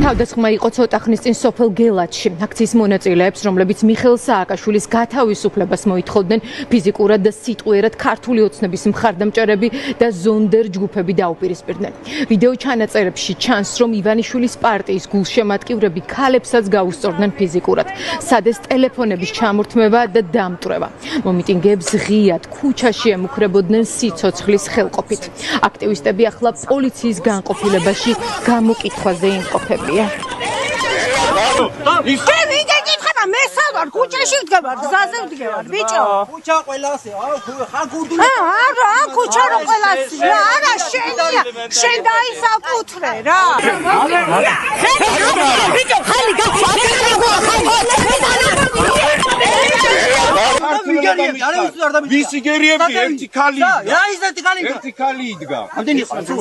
თავდასხმა იყო ცოტა ხნის წინ სოფელ გელათში. აქციის მონაწილეებს, რომლებიც მიხეილ სააკაშვილის გათავისუფლებას მოითხოვდნენ, ფიზიკურად და სიტყვიერად ქართული ოცნების მხარდამჭერები და ზონდერ ჯგუფები დაუპირისპირდნენ. ვიდეო ჩანაწერებში ჩანს, რომ ივანიშვილის პარტიის გულშემატკივრები ქალებსაც გაუსწორდნენ ფიზიკურად. სადეს ტელეფონების ჩამორთმევა და დამტვრევა. მომიტინგეებს ღიად ქუჩაში ემუქრებოდნენ სიცოცხლის ხელყოფით. აქტივისტები ახლა პოლიციის განყოფილებაში გამოკითხვაზე იმყოფებიან. მე სავარ ქუჩაში ვდგებარ, გზაზე ვდგებარ, ბიჭო. ქუჩა ყველასია, ხა გურდული. არა, ქუჩა რო ყველასია, არა შენია. შენ დაისაკუთრე რა. ბიჭო, ხალი ვისი გერიები ერთი ქალი რა ის ერთი ქალი ერთი ქალი იდგა ამდენი ხარ თუ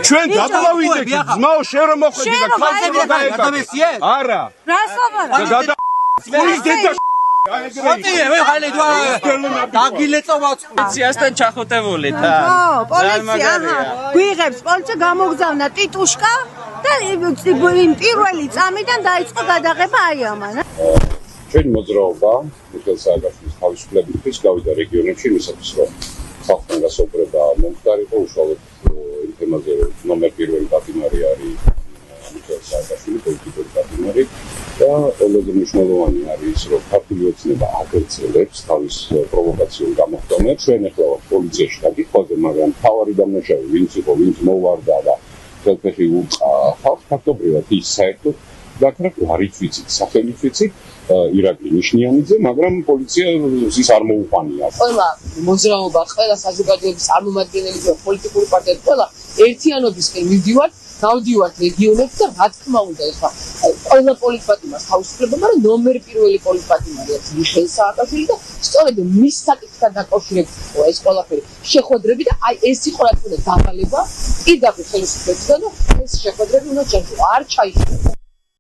ჩვენ დაბლავიდეთ ძმაო შენ რომ მოხვედი და ქალს რომ გადამესიე არა რას ვაბარა გულის დედა ოტიე მე ხალე დაგილეწოვა პოლიციასთან ჩახოტებული და პოლიცია გვიღებს პოლიცია გამოგზავნა ტიტუშკა და იმ პირველი წამიდან დაიწყო გადაღება აი ამან ჩვენი მოძრაობა მიხეილ სააკაშვილის თავისუფლებისთვის გავიდა რეგიონებში იმისათვის რომ ხალხთან გასაუბრება მომხდარიყო უშუალოდ იმ თემაზე რომ ნომერ პირველი პატიმარი არის მიხეილ სააკაშვილი პოლიტიკური პატიმარი და ყველაზე მნიშვნელოვანი არის რომ ქართული ოცნება აგრძელებს თავის პროვოკაციულ გამოხდომებს ჩვენ ახლა პოლიციაში დაგიხვაზე მაგრამ თავარი დამნაშავე ვინც იყო ვინც მოვარდა და ხელფეხი უწყა ხალხს ფაქტობრივად ის საერთოდ დაკრა არიც ვიცით სახელით ვიცით ირაკლი ნიშნიანიძე, მაგრამ პოლიცია ის არ მოუყვანია. ყველა მოძრაობა, ყველა საზოგადოების წარმომადგენელი და პოლიტიკური პარტიები ყველა ერთიანობისკენ მივდივართ, გავდივართ რეგიონებში და რა თქმა უნდა ეხლა ყველა პოლიტპატიმარს თავისუფლება, მაგრამ ნომერ პირველი პოლიტპატიმარი არის მიხეილ სააკაშვილი და სწორედ მის საკითხთან დაკავშირებით ეს ყველაფერი შეხვედრები და აი ეს იყო რა თქმა უნდა დავალება პირდაპირ ხელისუფლებისგან და ეს შეხვედრები უნდა ჯერ არ ჩაიშალოს.